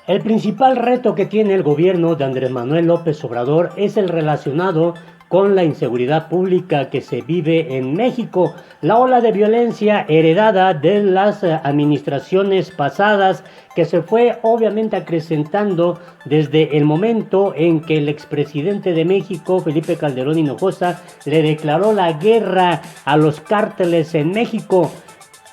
El principal reto que tiene el gobierno de Andrés Manuel López Obrador es el relacionado con la inseguridad pública que se vive en México. La ola de violencia heredada de las administraciones pasadas, que se fue obviamente acrecentando desde el momento en que el expresidente de México, Felipe Calderón Hinojosa, le declaró la guerra a los cárteles en México.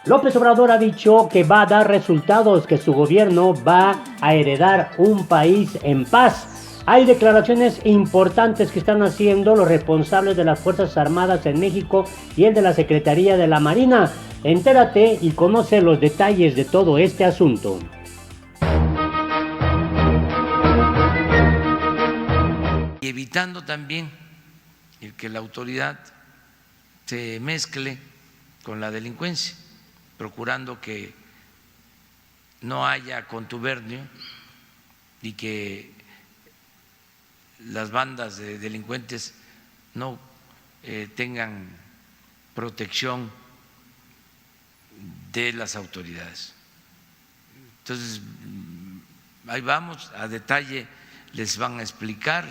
López Obrador ha dicho que va a dar resultados, que su gobierno va a heredar un país en paz. Hay declaraciones importantes que están haciendo los responsables de las Fuerzas Armadas en México y el de la Secretaría de la Marina. Entérate y conoce los detalles de todo este asunto. Y evitando también el que la autoridad se mezcle con la delincuencia, procurando que no haya contubernio y que las bandas de delincuentes no tengan protección de las autoridades. Entonces, ahí vamos, a detalle les van a explicar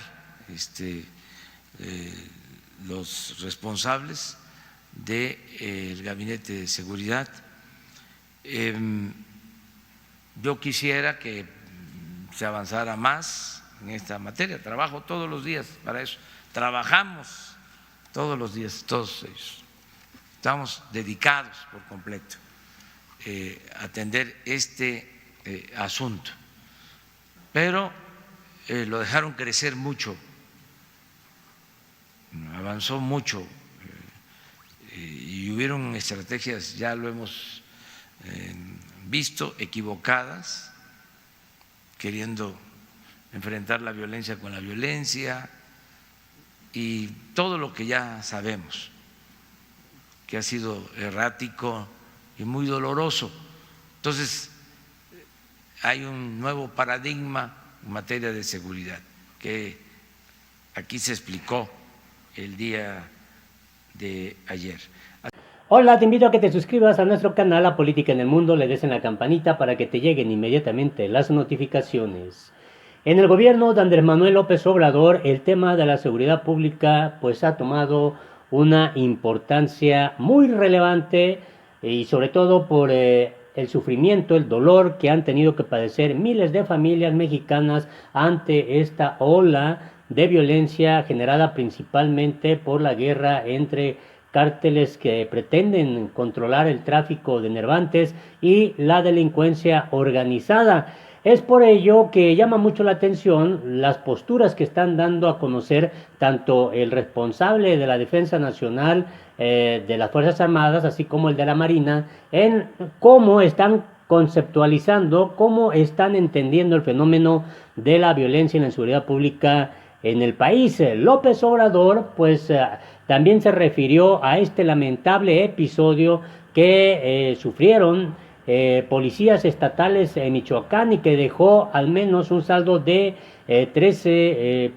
los responsables del Gabinete de Seguridad. Yo quisiera que se avanzara más en esta materia. Trabajo todos los días para eso. Trabajamos todos los días, todos ellos. Estamos dedicados por completo a atender este asunto. Pero lo dejaron crecer mucho, avanzó mucho y hubieron estrategias, ya lo hemos visto, equivocadas, queriendo enfrentar la violencia con la violencia y todo lo que ya sabemos, que ha sido errático y muy doloroso. Entonces, hay un nuevo paradigma en materia de seguridad que aquí se explicó el día de ayer. Hola, te invito a que te suscribas a nuestro canal La Política en el Mundo, le des en la campanita para que te lleguen inmediatamente las notificaciones. En el gobierno de Andrés Manuel López Obrador, el tema de la seguridad pública pues ha tomado una importancia muy relevante y sobre todo por el sufrimiento, el dolor que han tenido que padecer miles de familias mexicanas ante esta ola de violencia generada principalmente por la guerra entre cárteles que pretenden controlar el tráfico de enervantes y la delincuencia organizada. Es por ello que llama mucho la atención las posturas que están dando a conocer tanto el responsable de la Defensa Nacional de las Fuerzas Armadas, así como el de la Marina, en cómo están conceptualizando, cómo están entendiendo el fenómeno de la violencia y la inseguridad pública en el país. López Obrador pues también se refirió a este lamentable episodio que sufrieron policías estatales en Michoacán y que dejó al menos un saldo de 13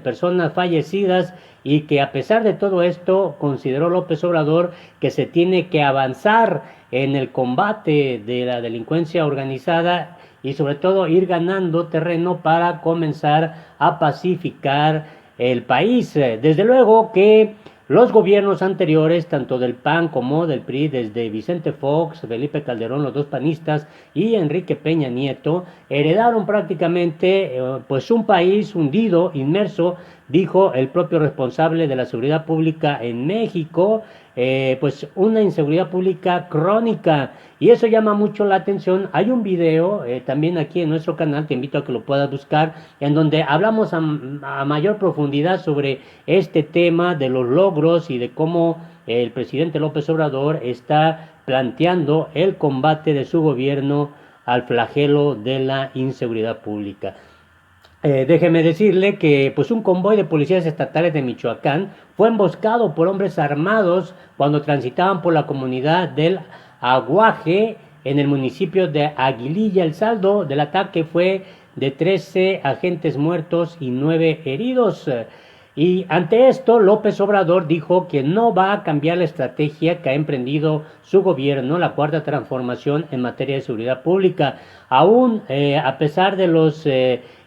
personas fallecidas, y que a pesar de todo esto consideró López Obrador que se tiene que avanzar en el combate de la delincuencia organizada y sobre todo ir ganando terreno para comenzar a pacificar el país. Desde luego que los gobiernos anteriores, tanto del PAN como del PRI, desde Vicente Fox, Felipe Calderón, los dos panistas, y Enrique Peña Nieto, heredaron prácticamente pues un país hundido, inmerso, dijo el propio responsable de la seguridad pública en México, pues una inseguridad pública crónica, y eso llama mucho la atención. Hay un video también aquí en nuestro canal, te invito a que lo puedas buscar, en donde hablamos a mayor profundidad sobre este tema de los logros y de cómo el presidente López Obrador está planteando el combate de su gobierno al flagelo de la inseguridad pública. Déjeme decirle que pues un convoy de policías estatales de Michoacán fue emboscado por hombres armados cuando transitaban por la comunidad del Aguaje en el municipio de Aguililla. El saldo del ataque fue de 13 agentes muertos y 9 heridos. Y ante esto, López Obrador dijo que no va a cambiar la estrategia que ha emprendido su gobierno, la cuarta transformación en materia de seguridad pública. Aún a pesar de los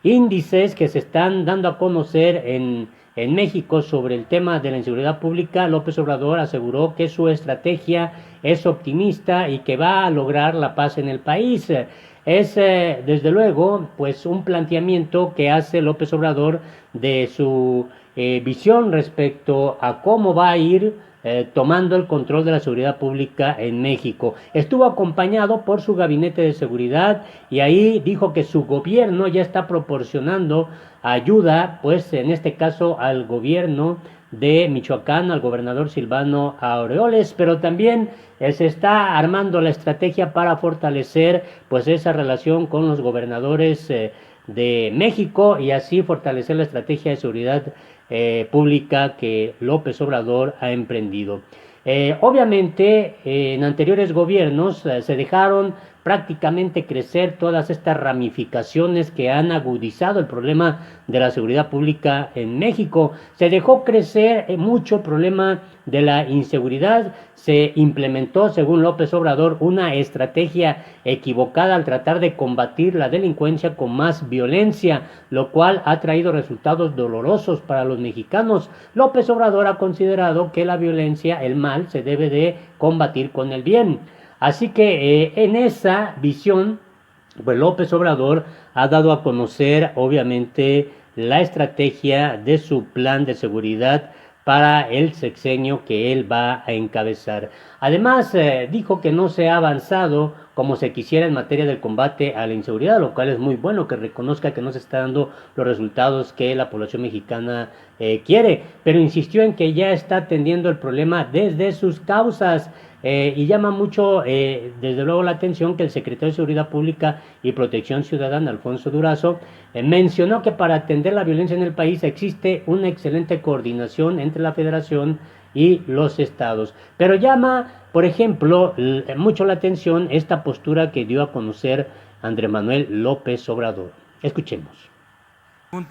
índices que se están dando a conocer en México sobre el tema de la inseguridad pública, López Obrador aseguró que su estrategia es optimista y que va a lograr la paz en el país. Es desde luego pues un planteamiento que hace López Obrador de su visión respecto a cómo va a ir tomando el control de la seguridad pública en México. Estuvo acompañado por su gabinete de seguridad y ahí dijo que su gobierno ya está proporcionando ayuda, pues en este caso al gobierno de Michoacán, al gobernador Silvano Aureoles, pero también se está armando la estrategia para fortalecer pues esa relación con los gobernadores de México y así fortalecer la estrategia de seguridad pública que López Obrador ha emprendido. Obviamente, en anteriores gobiernos se dejaron prácticamente crecer todas estas ramificaciones que han agudizado el problema de la seguridad pública en México. Se dejó crecer mucho el problema de la inseguridad. Se implementó, según López Obrador, una estrategia equivocada al tratar de combatir la delincuencia con más violencia, lo cual ha traído resultados dolorosos para los mexicanos. López Obrador ha considerado que la violencia, el mal, se debe de combatir con el bien. Así que en esa visión, pues López Obrador ha dado a conocer, obviamente, la estrategia de su plan de seguridad para el sexenio que él va a encabezar. Además, dijo que no se ha avanzado como se quisiera en materia del combate a la inseguridad, lo cual es muy bueno, que reconozca que no se están dando los resultados que la población mexicana quiere, pero insistió en que ya está atendiendo el problema desde sus causas. Y llama mucho, desde luego, la atención que el secretario de Seguridad Pública y Protección Ciudadana, Alfonso Durazo, mencionó que para atender la violencia en el país existe una excelente coordinación entre la Federación y los estados. Pero llama, por ejemplo, mucho la atención esta postura que dio a conocer Andrés Manuel López Obrador. Escuchemos.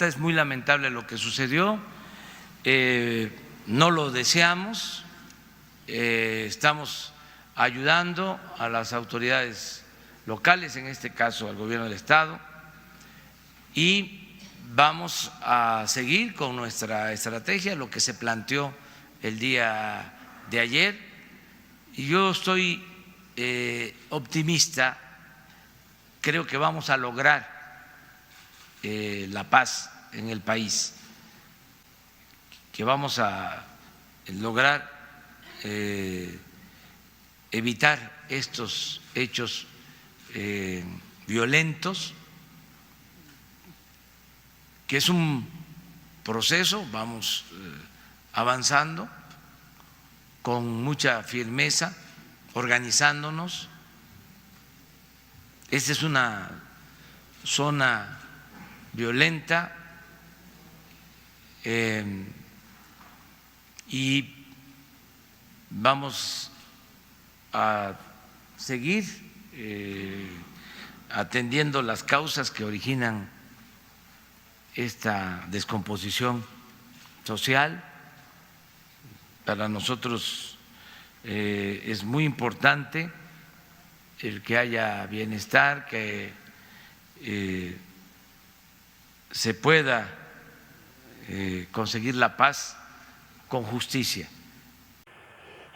Es muy lamentable lo que sucedió, no lo deseamos. Estamos ayudando a las autoridades locales, en este caso al gobierno del estado, y vamos a seguir con nuestra estrategia, lo que se planteó el día de ayer, y yo estoy optimista, creo que vamos a lograr la paz en el país, que vamos a lograr evitar estos hechos violentos, que es un proceso, vamos avanzando con mucha firmeza, organizándonos. Esta es una zona violenta y vamos a seguir atendiendo las causas que originan esta descomposición social. Para nosotros es muy importante el que haya bienestar, que se pueda conseguir la paz con justicia.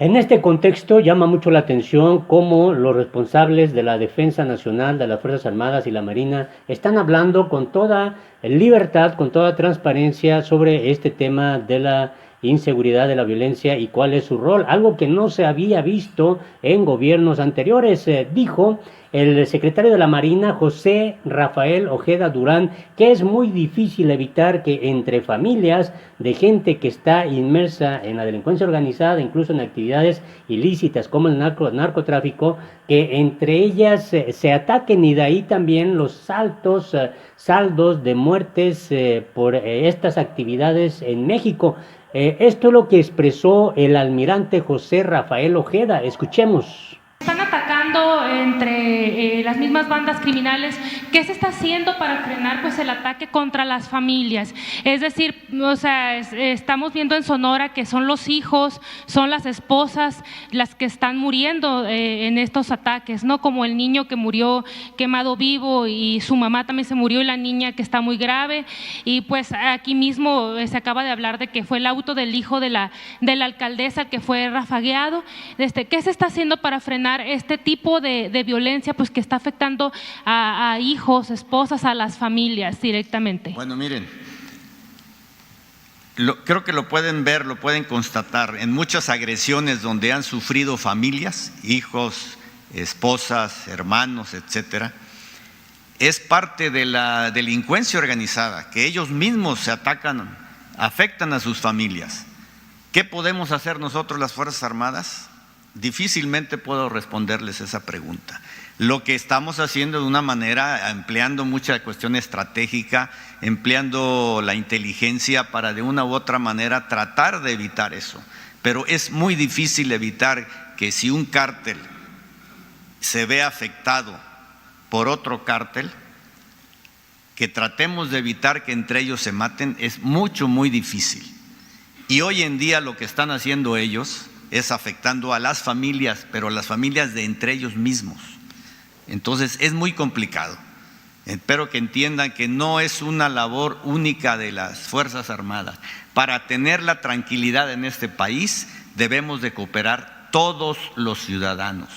En este contexto llama mucho la atención cómo los responsables de la Defensa Nacional, de las Fuerzas Armadas y la Marina están hablando con toda libertad, con toda transparencia sobre este tema de la inseguridad, de la violencia y cuál es su rol, algo que no se había visto en gobiernos anteriores. Dijo el secretario de la Marina, José Rafael Ojeda Durán, que es muy difícil evitar que entre familias de gente que está inmersa en la delincuencia organizada, incluso en actividades ilícitas como el narcotráfico, que entre ellas se ataquen, y de ahí también los altos saldos de muertes por estas actividades en México. Esto es lo que expresó el almirante José Rafael Ojeda. Escuchemos. Están atacando pasando entre las mismas bandas criminales. ¿Qué se está haciendo para frenar pues el ataque contra las familias? Es decir, o sea, estamos viendo en Sonora que son los hijos, son las esposas las que están muriendo en estos ataques, ¿no? Como el niño que murió quemado vivo y su mamá también se murió, y la niña que está muy grave. Y pues aquí mismo se acaba de hablar de que fue el auto del hijo de la alcaldesa que fue rafagueado. ¿Qué se está haciendo para frenar este tipo de violencia pues que está afectando a hijos, esposas, a las familias directamente? Bueno, miren, creo que lo pueden ver, lo pueden constatar en muchas agresiones donde han sufrido familias, hijos, esposas, hermanos, etcétera. Es parte de la delincuencia organizada, que ellos mismos se atacan, afectan a sus familias. ¿Qué podemos hacer nosotros, las Fuerzas Armadas? Difícilmente puedo responderles esa pregunta. Lo que estamos haciendo de una manera, empleando mucha cuestión estratégica, empleando la inteligencia para de una u otra manera tratar de evitar eso. Pero es muy difícil evitar que si un cártel se ve afectado por otro cártel, que tratemos de evitar que entre ellos se maten, es muy difícil. Y hoy en día lo que están haciendo ellos es afectando a las familias, pero a las familias de entre ellos mismos. Entonces es muy complicado. Espero que entiendan que no es una labor única de las Fuerzas Armadas. Para tener la tranquilidad en este país debemos de cooperar todos los ciudadanos.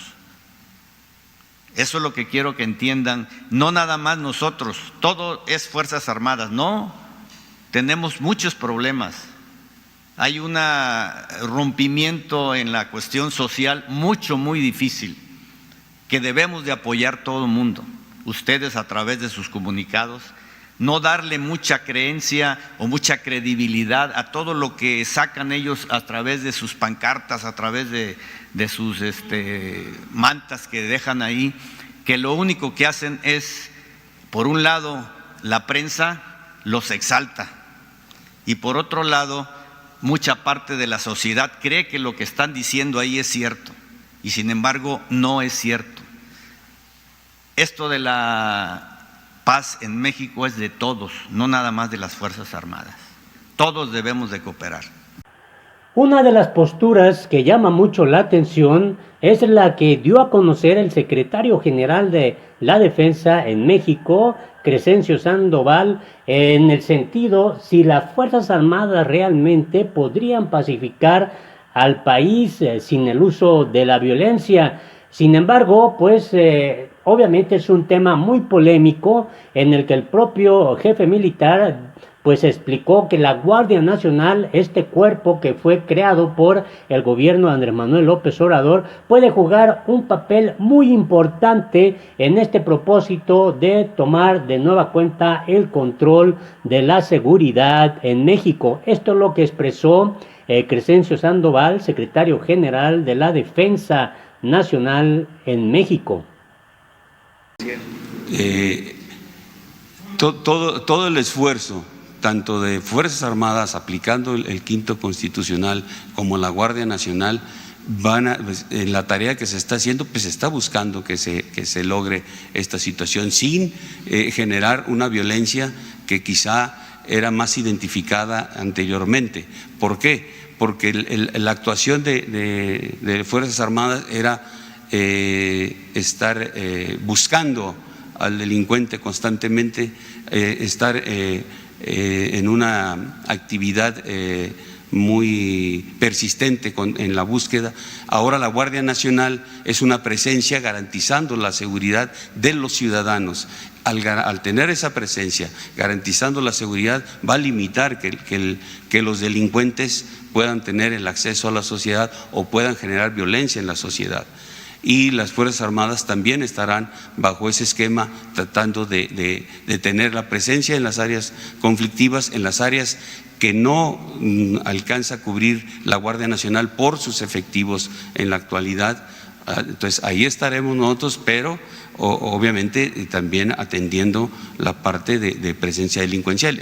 Eso es lo que quiero que entiendan, no nada más nosotros, todo es Fuerzas Armadas, no, tenemos muchos problemas. Hay un rompimiento en la cuestión social muy difícil, que debemos de apoyar todo el mundo. Ustedes a través de sus comunicados, no darle mucha creencia o mucha credibilidad a todo lo que sacan ellos a través de sus pancartas, a través de sus mantas que dejan ahí, que lo único que hacen es, por un lado, la prensa los exalta, y por otro lado, mucha parte de la sociedad cree que lo que están diciendo ahí es cierto, y sin embargo no es cierto. Esto de la paz en México es de todos, no nada más de las Fuerzas Armadas. Todos debemos de cooperar. Una de las posturas que llama mucho la atención es la que dio a conocer el secretario general de la Defensa en México, Crescencio Sandoval, en el sentido si las Fuerzas Armadas realmente podrían pacificar al país sin el uso de la violencia. Sin embargo, pues obviamente es un tema muy polémico en el que el propio jefe militar pues explicó que la Guardia Nacional, este cuerpo que fue creado por el gobierno de Andrés Manuel López Obrador, puede jugar un papel muy importante en este propósito de tomar de nueva cuenta el control de la seguridad en México. Esto es lo que expresó Crescencio Sandoval, secretario general de la Defensa Nacional en México. Todo el esfuerzo, tanto de Fuerzas Armadas aplicando el quinto constitucional como la Guardia Nacional, en la tarea que se está haciendo, pues se está buscando que se logre esta situación sin generar una violencia que quizá era más identificada anteriormente. ¿Por qué? Porque la actuación de Fuerzas Armadas era estar buscando al delincuente constantemente, estar en una actividad muy persistente en la búsqueda. Ahora la Guardia Nacional es una presencia garantizando la seguridad de los ciudadanos. Al tener esa presencia, garantizando la seguridad, va a limitar que los delincuentes puedan tener el acceso a la sociedad o puedan generar violencia en la sociedad. Y las Fuerzas Armadas también estarán bajo ese esquema tratando de tener la presencia en las áreas conflictivas, en las áreas que no alcanza a cubrir la Guardia Nacional por sus efectivos en la actualidad. Entonces ahí estaremos nosotros, pero obviamente también atendiendo la parte de presencia delincuencial.